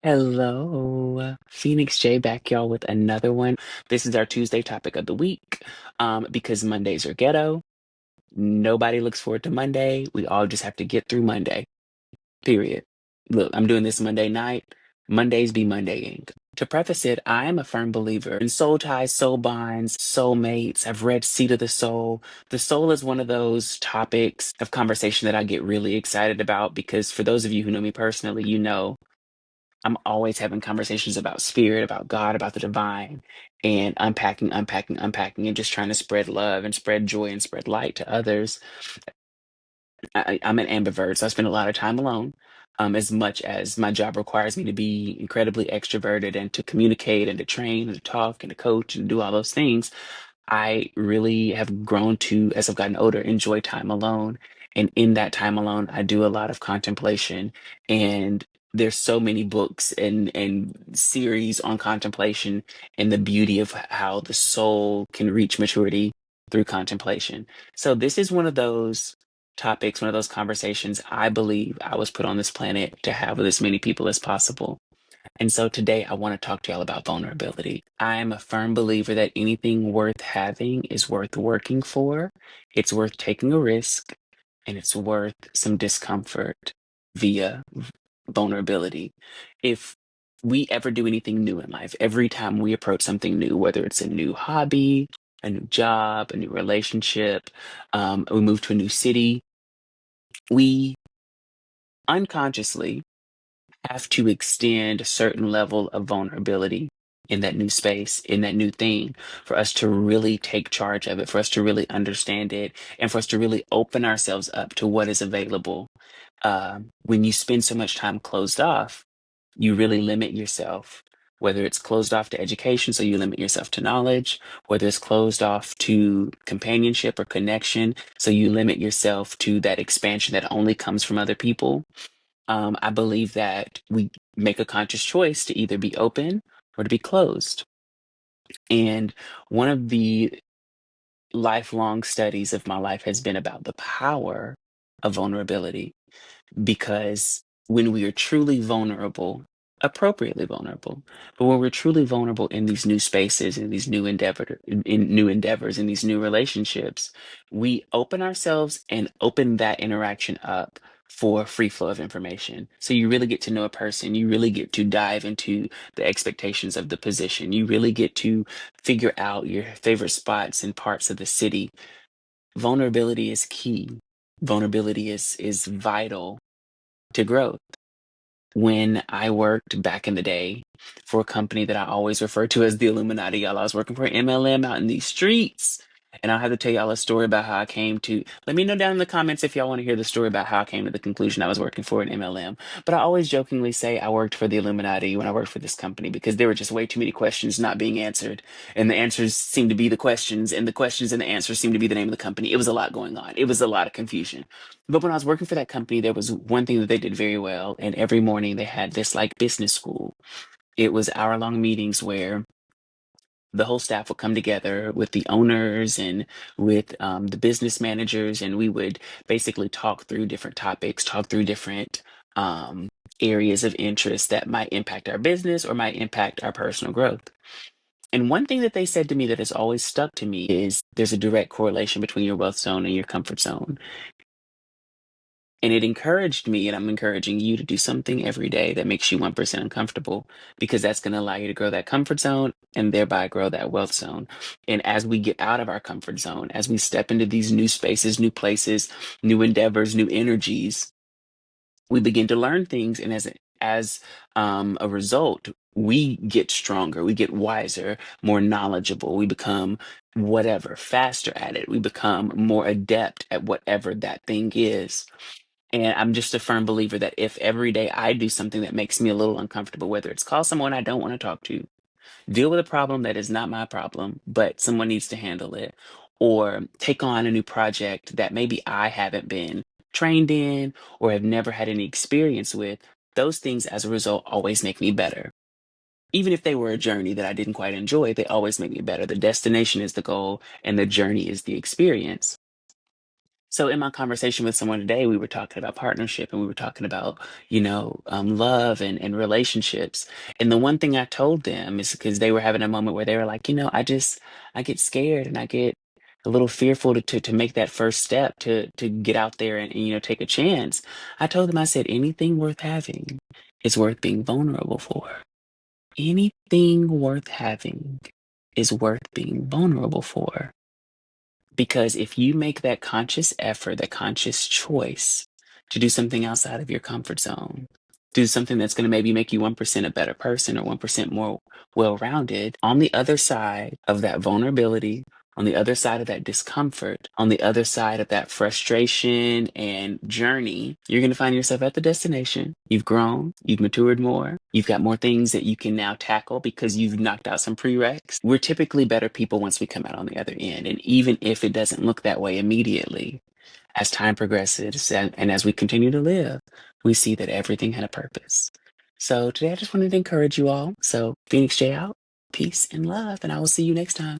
Hello, Phoenix J back, y'all, with another one. This is our Tuesday topic of the week. Because Mondays are ghetto. Nobody looks forward to Monday. We all just have to get through Monday. Period. Look, I'm doing this Monday night. Mondays be Mondaying. To preface it, I am a firm believer in soul ties, soul bonds, soulmates. I've read Seed of the Soul. The soul is one of those topics of conversation that I get really excited about because for those of you who know me personally, you know I'm always having conversations about spirit, about God, about the divine, and unpacking, and just trying to spread love and spread joy and spread light to others. I'm an ambivert, so I spend a lot of time alone. As much as my job requires me to be incredibly extroverted and to communicate and to train and to talk and to coach and do all those things, I really have grown to, as I've gotten older, enjoy time alone. And in that time alone, I do a lot of contemplation. And there's so many books and series on contemplation and the beauty of how the soul can reach maturity through contemplation. So this is one of those topics, one of those conversations I believe I was put on this planet to have with as many people as possible. And so today I want to talk to y'all about vulnerability. I am a firm believer that anything worth having is worth working for, it's worth taking a risk, and it's worth some discomfort via vulnerability. If we ever do anything new in life, every time we approach something new, whether it's a new hobby, a new job, a new relationship, we move to a new city, we unconsciously have to extend a certain level of vulnerability in that new space, in that new thing, for us to really take charge of it, for us to really understand it, and for us to really open ourselves up to what is available. When you spend so much time closed off, you really limit yourself. Whether it's closed off to education, so you limit yourself to knowledge, whether it's closed off to companionship or connection, so you limit yourself to that expansion that only comes from other people. I believe that we make a conscious choice to either be open or to be closed. And one of the lifelong studies of my life has been about the power of vulnerability because when we are truly vulnerable, appropriately vulnerable, but when we're truly vulnerable in these new spaces, in these new endeavors, in these new relationships, we open ourselves and open that interaction up for free flow of information. So you really get to know a person, you really get to dive into the expectations of the position, you really get to figure out your favorite spots and parts of the city. Vulnerability is key. Vulnerability is vital to growth. When I worked back in the day for a company that I always refer to as the Illuminati, y'all, I was working for MLM out in these streets. And I'll have to tell y'all a story about how I came to. Let me know down in the comments if y'all want to hear the story about how I came to the conclusion I was working for an MLM. But I always jokingly say I worked for the Illuminati when I worked for this company because there were just way too many questions not being answered. And the answers seemed to be the questions, and the questions and the answers seemed to be the name of the company. It was a lot going on. It was a lot of confusion. But when I was working for that company, there was one thing that they did very well. And every morning they had this like business school. It was hour-long meetings where the whole staff would come together with the owners and with the business managers, and we would basically talk through different topics, talk through different areas of interest that might impact our business or might impact our personal growth. And one thing that they said to me that has always stuck to me is there's a direct correlation between your wealth zone and your comfort zone. And it encouraged me, and I'm encouraging you to do something every day that makes you 1% uncomfortable because that's going to allow you to grow that comfort zone and thereby grow that wealth zone. And as we get out of our comfort zone, as we step into these new spaces, new places, new endeavors, new energies, we begin to learn things. And as a result, we get stronger, we get wiser, more knowledgeable, we become whatever, faster at it, we become more adept at whatever that thing is. And I'm just a firm believer that if every day I do something that makes me a little uncomfortable, whether it's call someone I don't want to talk to, deal with a problem that is not my problem, but someone needs to handle it, or take on a new project that maybe I haven't been trained in or have never had any experience with, those things as a result always make me better. Even if they were a journey that I didn't quite enjoy, they always make me better. The destination is the goal and the journey is the experience. So in my conversation with someone today, we were talking about partnership and we were talking about, love and relationships. And the one thing I told them is because they were having a moment where they were like, I get scared and I get a little fearful to make that first step to get out there and take a chance. I told them, I said, anything worth having is worth being vulnerable for. Anything worth having is worth being vulnerable for. Because if you make that conscious effort, that conscious choice to do something outside of your comfort zone, do something that's going to maybe make you 1% a better person or 1% more well rounded, on the other side of that vulnerability, on the other side of that discomfort, on the other side of that frustration and journey, you're going to find yourself at the destination. You've grown, you've matured more, you've got more things that you can now tackle because you've knocked out some prereqs. We're typically better people once we come out on the other end. And even if it doesn't look that way immediately, as time progresses and as we continue to live, we see that everything had a purpose. So today I just wanted to encourage you all. So Phoenix J out, peace and love, and I will see you next time.